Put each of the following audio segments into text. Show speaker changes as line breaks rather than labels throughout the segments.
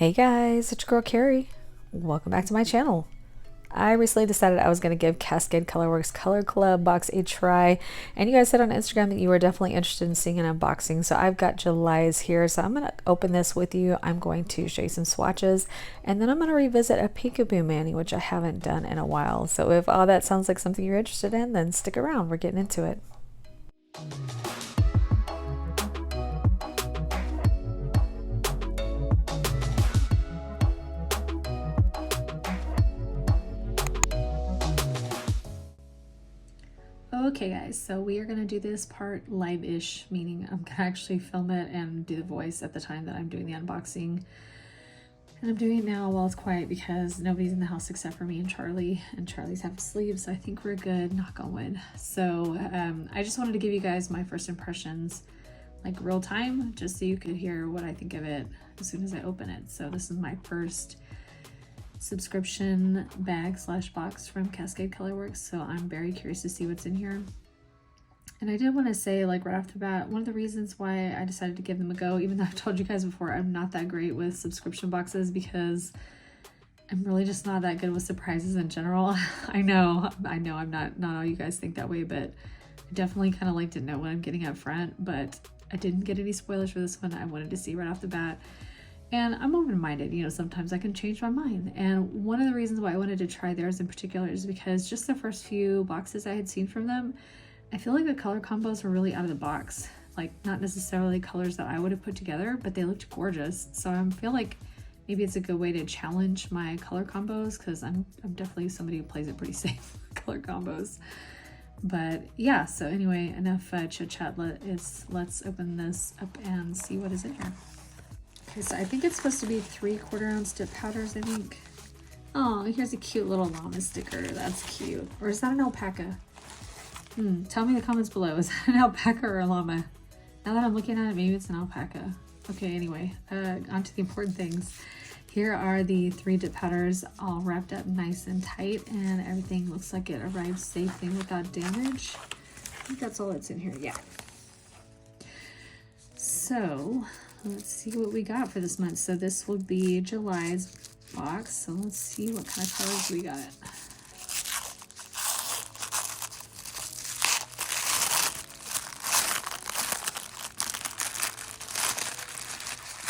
Hey guys, it's your girl Carrie. Welcome back to my channel. I recently decided I was going to give Cascade Colorworks Color Club box a try, and you guys said on Instagram that you were definitely interested in seeing an unboxing, so I've got July's here. So I'm going to open this with you. I'm going to show you some swatches, and then I'm going to revisit a Peekaboo Mani, which I haven't done in a while. So if all that sounds like something you're interested in, then stick around. We're getting into it. Okay guys, so we are going to do this part live-ish, meaning I'm going to actually film it and do the voice at the time that I'm doing the unboxing. And I'm doing it now while it's quiet because nobody's in the house except for me and Charlie, and Charlie's half asleep, so I think we're good, knock on wood. So I just wanted to give you guys my first impressions, like real time, just so you could hear what I think of it as soon as I open it. So this is my first subscription bag slash box from Cascade Colorworks, so I'm very curious to see what's in here. And I did want to say, like right off the bat, one of the reasons why I decided to give them a go, even though I've told you guys before I'm not that great with subscription boxes because I'm really just not that good with surprises in general. I know I'm not all you guys think that way, but I definitely kind of like to know what I'm getting up front. But I didn't get any spoilers for this one. I wanted to see right off the bat. And I'm open-minded, you know, sometimes I can change my mind. And one of the reasons why I wanted to try theirs in particular is because just the first few boxes I had seen from them, I feel like the color combos were really out of the box. Like not necessarily colors that I would have put together, but they looked gorgeous. So I feel like maybe it's a good way to challenge my color combos because I'm definitely somebody who plays it pretty safe with color combos. But yeah, so anyway, enough chit chat. Let's open this up and see what is in here. Okay, so I think it's supposed to be 3/4 ounce dip powders, I think. Oh, here's a cute little llama sticker. That's cute. Or is that an alpaca? Tell me in the comments below. Is that an alpaca or a llama? Now that I'm looking at it, maybe it's an alpaca. Okay, anyway, on to the important things. Here are the 3 dip powders all wrapped up nice and tight, and everything looks like it arrived safely without damage. I think that's all that's in here, yeah. So let's see what we got for this month. So this will be July's box. So let's see what kind of colors we got.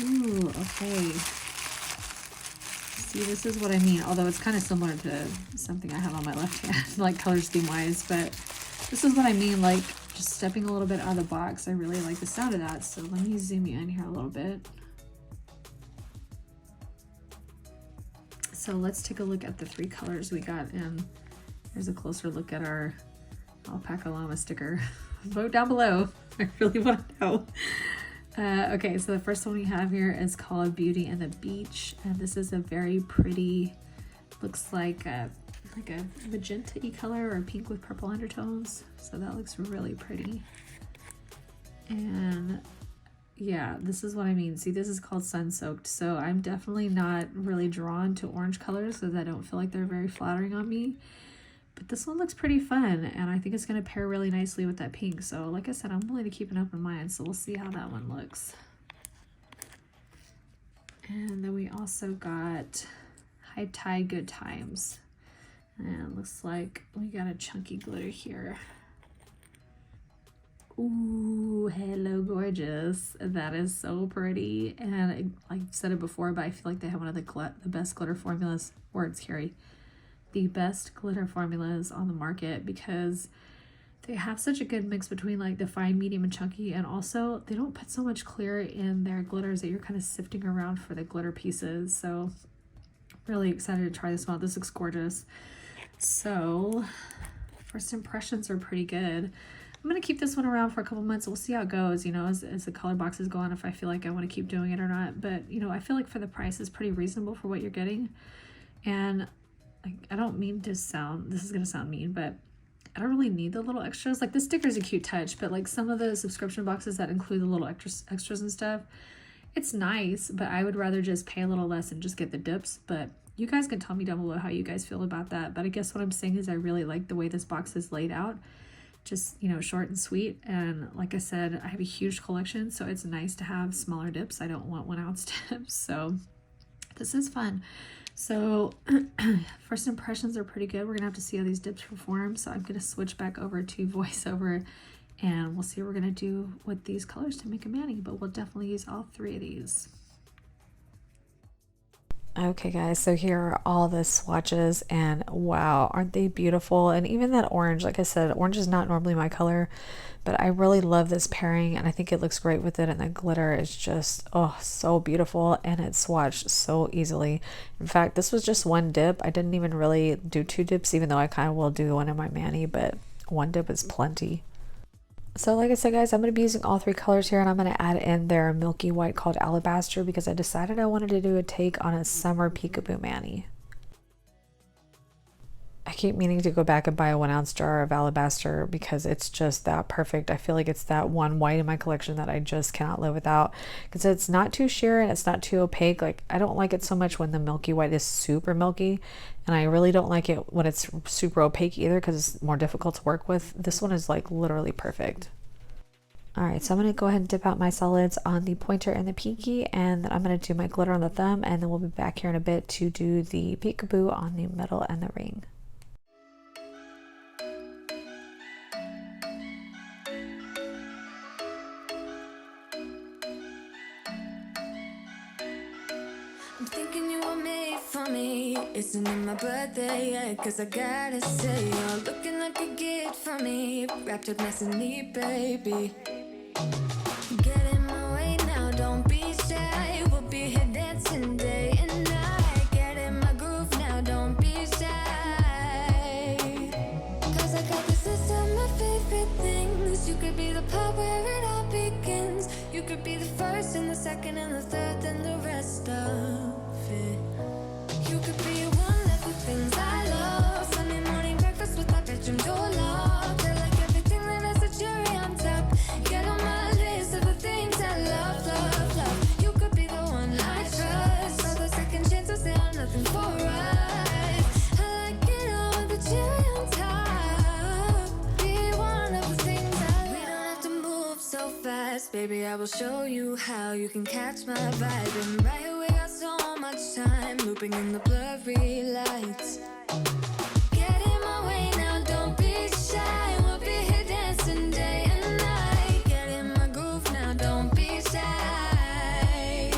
Ooh, okay. See, this is what I mean. Although it's kind of similar to something I have on my left hand, like color scheme wise, but this is what I mean, like just stepping a little bit out of the box. I really like the sound of that. So let me zoom you in here a little bit. So let's take a look at the 3 colors we got, and here's a closer look at our alpaca llama sticker. Vote down below. I really want to know. Okay, so the first one we have here is called Beauty and the Beach, and this is a very pretty, looks like a magenta-y color or pink with purple undertones. So that looks really pretty. And yeah, this is what I mean. See, this is called Sun Soaked. So I'm definitely not really drawn to orange colors because I don't feel like they're very flattering on me. But this one looks pretty fun, and I think it's going to pair really nicely with that pink. So like I said, I'm willing to keep an open mind, so we'll see how that one looks. And then we also got High Tide Good Times. And it looks like we got a chunky glitter here. Ooh, hello gorgeous. That is so pretty. And I've said it before, but I feel like they have one of the best glitter formulas, words Carrie, the best glitter formulas on the market, because they have such a good mix between like the fine, medium, and chunky, and also they don't put so much clear in their glitters that you're kind of sifting around for the glitter pieces. So really excited to try this one. This looks gorgeous. So first impressions are pretty good. I'm going to keep this one around for a couple months. We'll see how it goes, you know, as the color boxes go on, if I feel like I want to keep doing it or not. But, you know, I feel like for the price is pretty reasonable for what you're getting. And I don't mean to sound, this is going to sound mean, but I don't really need the little extras. Like the sticker's a cute touch, but like some of the subscription boxes that include the little extras and stuff, it's nice, but I would rather just pay a little less and just get the dips. But you guys can tell me down below how you guys feel about that. But I guess what I'm saying is I really like the way this box is laid out. Just, you know, short and sweet. And like I said, I have a huge collection, so it's nice to have smaller dips. I don't want 1 ounce dips. So This is fun. So first impressions are pretty good. We're gonna have to see how these dips perform. So I'm gonna switch back over to voiceover and we'll see what we're gonna do with these colors to make a mani, but we'll definitely use all 3 of these.
Okay guys, so here are all the swatches and wow, aren't they beautiful? And even that orange, like I said, orange is not normally my color, but I really love this pairing and I think it looks great with it, and the glitter is just, oh, so beautiful, and it's swatched so easily. In fact, this was just 1 dip. I didn't even really do 2 dips, even though I kind of will do one in my mani, but 1 dip is plenty. So like I said guys, I'm going to be using all 3 colors here, and I'm going to add in their milky white called Alabaster because I decided I wanted to do a take on a summer peekaboo mani. I keep meaning to go back and buy a 1-ounce jar of Alabaster because it's just that perfect. I feel like it's that one white in my collection that I just cannot live without because it's not too sheer and it's not too opaque. Like, I don't like it so much when the milky white is super milky, and I really don't like it when it's super opaque either because it's more difficult to work with. This one is like literally perfect. Alright, so I'm going to go ahead and dip out my solids on the pointer and the pinky, and then I'm going to do my glitter on the thumb, and then we'll be back here in a bit to do the peekaboo on the middle and the ring.
I'm thinking you were made for me. Isn't it my birthday yet? Cause I gotta say, you're looking like a gift for me. Wrapped up nice and neat, baby. Get in my way now, don't be shy. We'll be here dancing day and night. Get in my groove now, don't be shy. Cause I got this list of my favorite things. You could be the part where it all begins. You could be the first and the second and the third and the rest of it. You could be one of the things I love. Sunday morning breakfast with my bedroom door locked. I like everything that has a cherry on top. Get on my list of the things I love, love, love. You could be the one I trust. All the second chances, they are nothing for us. I like it all with the cherry on top. Be one of the things I love. We don't have to move so fast, baby. I will show you how you can catch my vibe. And right away, got so much time looping in the blurry lights. Get in my way now, don't be shy. We'll be here dancing day and night. Get in my groove now, don't be shy.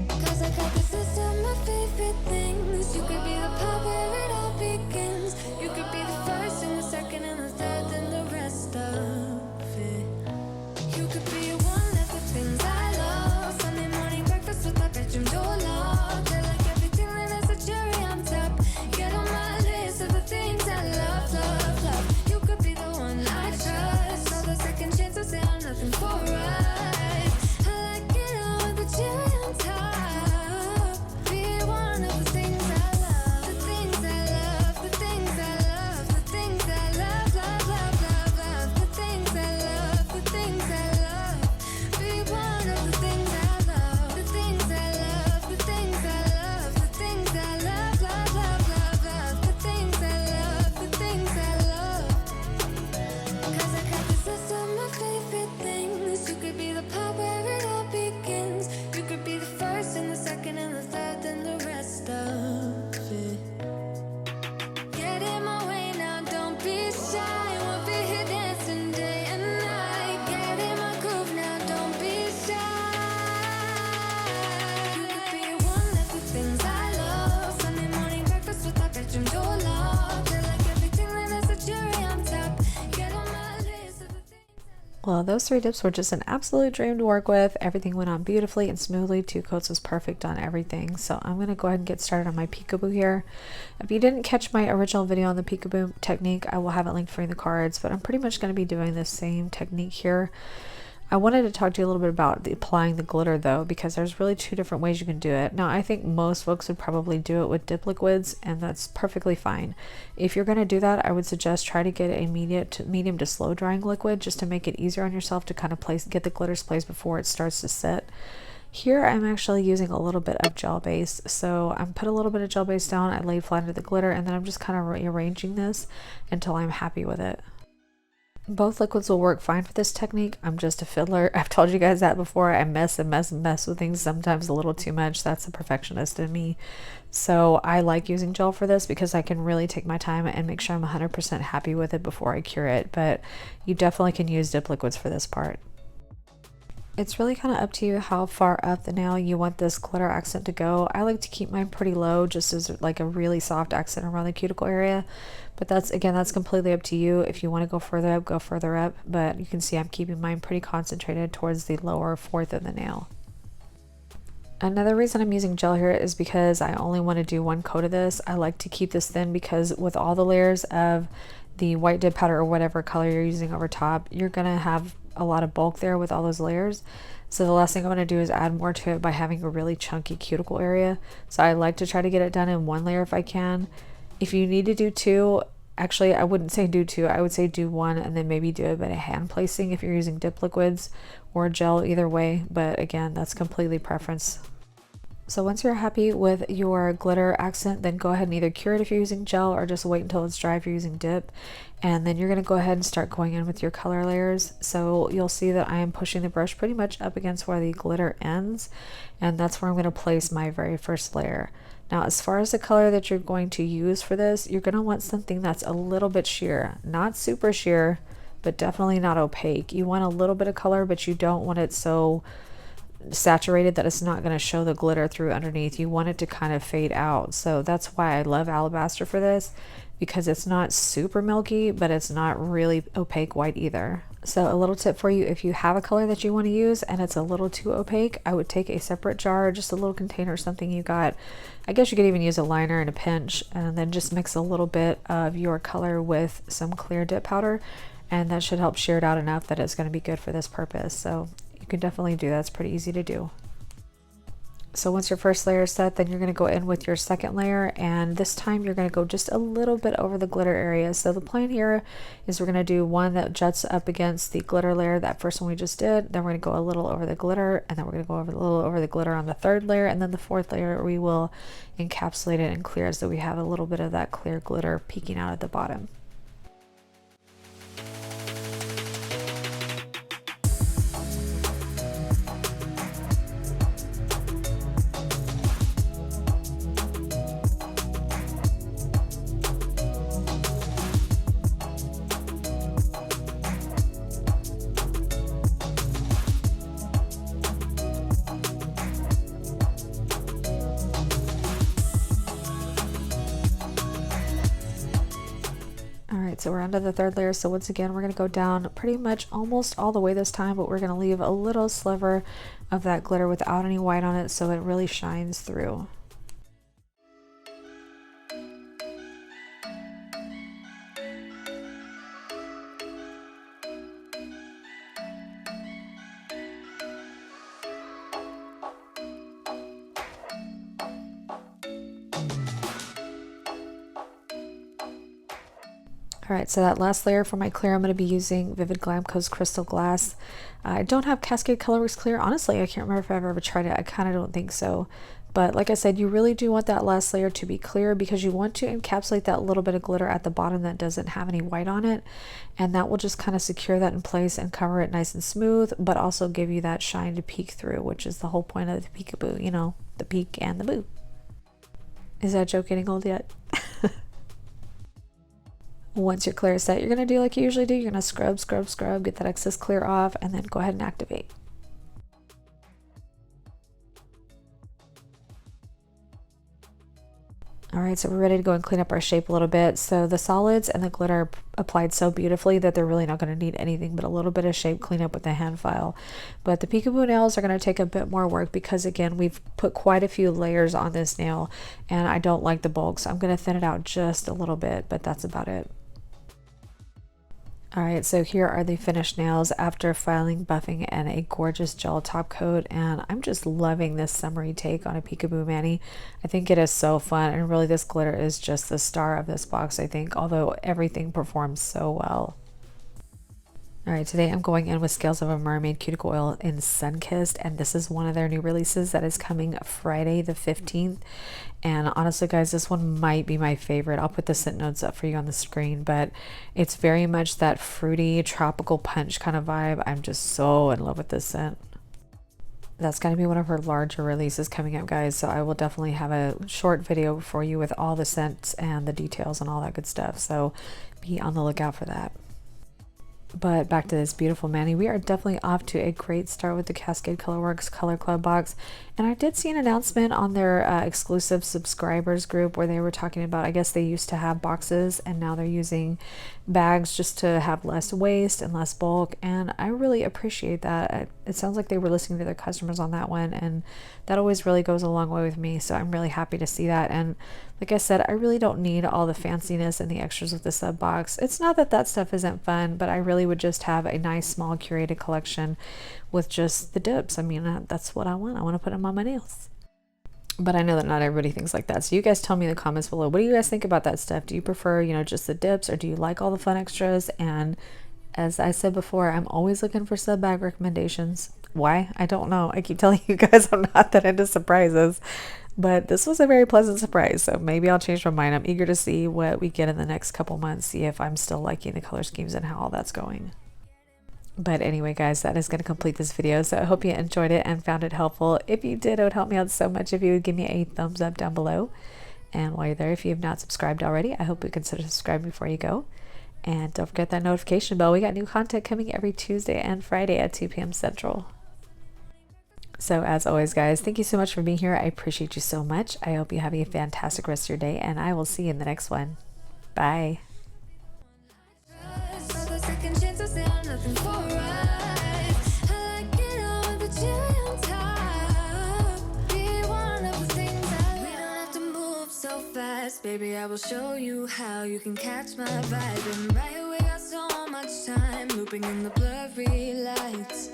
Cause I got this list of my favorite things. You could be the part where it all begins. You could be the first and the second and the third and the rest of it. You could be one of the things I love. Sunday morning breakfast with my bedroom door locked. I like everything that has a cherry on top. Get on my list of the things I love, love, love. You could be the one I trust. All the second chances, they are nothing for us. I like it all with the cherry on top. Be one of the things I love. The things I love, the things I love, the things I love, love, love, love, love. The things I love, the things I love. Be one of the things I love. The things I love, the things I love, the things I love, love, love, love, love. The things I love, the things I love. Cause I got this list of my favorite things. You could be the part where it all begins. You could be the first and the second and the third and the rest of it. Get in my way now, don't be shy. We'll be here dancing day and night. Get in my groove now, don't be shy. You could be one of the things I love. Sunday morning breakfast with my bedroom door locked. I like everything that has a cherry on top. Get on my list of the things.
Well, those 3 dips were just an absolute dream to work with. Everything went on beautifully and smoothly. 2 coats was perfect on everything. So I'm going to go ahead and get started on my peekaboo here. If you didn't catch my original video on the peekaboo technique, I will have it linked for you in the cards, but I'm pretty much going to be doing the same technique here. I wanted to talk to you a little bit about applying the glitter though, because there's really 2 different ways you can do it. Now, I think most folks would probably do it with dip liquids, and that's perfectly fine. If you're going to do that, I would suggest try to get a medium to slow drying liquid just to make it easier on yourself to kind of get the glitters placed before it starts to set. Here I'm actually using a little bit of gel base, so I'm put a little bit of gel base down, I laid flat into the glitter, and then I'm just kind of rearranging this until I'm happy with it. Both liquids will work fine for this technique. I'm just a fiddler. I've told you guys that before. I mess with things sometimes a little too much. That's a perfectionist in me. So I like using gel for this because I can really take my time and make sure I'm 100% happy with it before I cure it. But you definitely can use dip liquids for this part. It's really kind of up to you how far up the nail you want this glitter accent to go. I like to keep mine pretty low, just as like a really soft accent around the cuticle area. But that's completely up to you. If you want to go further up, go further up. But you can see I'm keeping mine pretty concentrated towards the lower fourth of the nail. Another reason I'm using gel here is because I only want to do one coat of this. I like to keep this thin because with all the layers of the white dip powder or whatever color you're using over top, you're going to have a lot of bulk there with all those layers. So the last thing I want to do is add more to it by having a really chunky cuticle area. So I like to try to get it done in one layer if I can. If you need to do two, actually I wouldn't say do two, I would say do one and then maybe do a bit of hand placing if you're using dip liquids or gel, either way. But again, that's completely preference. So once you're happy with your glitter accent, then go ahead and either cure it if you're using gel or just wait until it's dry if you're using dip. And then you're going to go ahead and start going in with your color layers. So you'll see that I am pushing the brush pretty much up against where the glitter ends. And that's where I'm going to place my very first layer. Now, as far as the color that you're going to use for this, you're going to want something that's a little bit sheer, not super sheer, but definitely not opaque. You want a little bit of color, but you don't want it so saturated that it's not going to show the glitter through underneath. You want it to kind of fade out. So that's why I love Alabaster for this, because it's not super milky, but it's not really opaque white either. So a little tip for you, if you have a color that you want to use and it's a little too opaque, I would take a separate jar, just a little container, something you got. I guess you could even use a liner and a pinch, and then just mix a little bit of your color with some clear dip powder, and that should help shear it out enough that it's going to be good for this purpose. So you can definitely do that. It's pretty easy to do. So once your first layer is set, then you're going to go in with your second layer, and this time you're going to go just a little bit over the glitter area. So the plan here is we're going to do one that juts up against the glitter layer, that first one we just did, then we're going to go a little over the glitter, and then we're going to go over a little over the glitter on the third layer, and then the fourth layer we will encapsulate it and clear so we have a little bit of that clear glitter peeking out at the bottom. So we're onto the third layer. So once again, we're going to go down pretty much almost all the way this time, but we're going to leave a little sliver of that glitter without any white on it so it really shines through. Alright, so that last layer for my clear, I'm going to be using Vivid Glamco's Crystal Glass. I don't have Cascade Colorworks clear. Honestly, I can't remember if I've ever tried it. I kind of don't think so. But like I said, you really do want that last layer to be clear because you want to encapsulate that little bit of glitter at the bottom that doesn't have any white on it. And that will just kind of secure that in place and cover it nice and smooth, but also give you that shine to peek through, which is the whole point of the peekaboo, you know, the peek and the boo. Is that joke getting old yet? Once your clear is set, you're going to do like you usually do. You're going to scrub, scrub, scrub, get that excess clear off, and then go ahead and activate. Alright, so we're ready to go and clean up our shape a little bit. So the solids and the glitter are applied so beautifully that they're really not going to need anything but a little bit of shape cleanup with the hand file. But the peekaboo nails are going to take a bit more work because, again, we've put quite a few layers on this nail, and I don't like the bulk, so I'm going to thin it out just a little bit, but that's about it. Alright, so here are the finished nails after filing, buffing, and a gorgeous gel top coat, and I'm just loving this summery take on a peekaboo mani. I think it is so fun, and really this glitter is just the star of this box, I think, although everything performs so well. All right, today I'm going in with Scales of a Mermaid Cuticle Oil in Sunkissed, and this is one of their new releases that is coming Friday the 15th. And honestly, guys, this one might be my favorite. I'll put the scent notes up for you on the screen, but it's very much that fruity, tropical punch kind of vibe. I'm just so in love with this scent. That's going to be one of her larger releases coming up, guys, so I will definitely have a short video for you with all the scents and the details and all that good stuff, so be on the lookout for that. But back to this beautiful mani, we are definitely off to a great start with the Cascade Colorworks Color Club box. And I did see an announcement on their exclusive subscribers group where they were talking about, I guess they used to have boxes and now they're using bags just to have less waste and less bulk. And I really appreciate that. It sounds like they were listening to their customers on that one, and that always really goes a long way with me. So I'm really happy to see that. And like I said, I really don't need all the fanciness and the extras with the sub box. It's not that that stuff isn't fun, but I really would just have a nice small curated collection with just the dips. I mean, that's what I want. I want to put them on my nails. But I know that not everybody thinks like that. So you guys tell me in the comments below, what do you guys think about that stuff? Do you prefer, you know, just the dips, or do you like all the fun extras? And as I said before, I'm always looking for sub bag recommendations. Why? I don't know. I keep telling you guys I'm not that into surprises, but this was a very pleasant surprise. So maybe I'll change my mind. I'm eager to see what we get in the next couple months, see if I'm still liking the color schemes and how all that's going. But anyway, guys, that is going to complete this video. So I hope you enjoyed it and found it helpful. If you did, it would help me out so much if you would give me a thumbs up down below. And while you're there, if you have not subscribed already, I hope you consider subscribing before you go. And don't forget that notification bell. We got new content coming every Tuesday and Friday at 2 p.m. Central. So as always, guys, thank you so much for being here. I appreciate you so much. I hope you have a fantastic rest of your day, and I will see you in the next one. Bye.
Baby, I will show you how you can catch my vibe. And right, we got so much time looping in the blurry lights.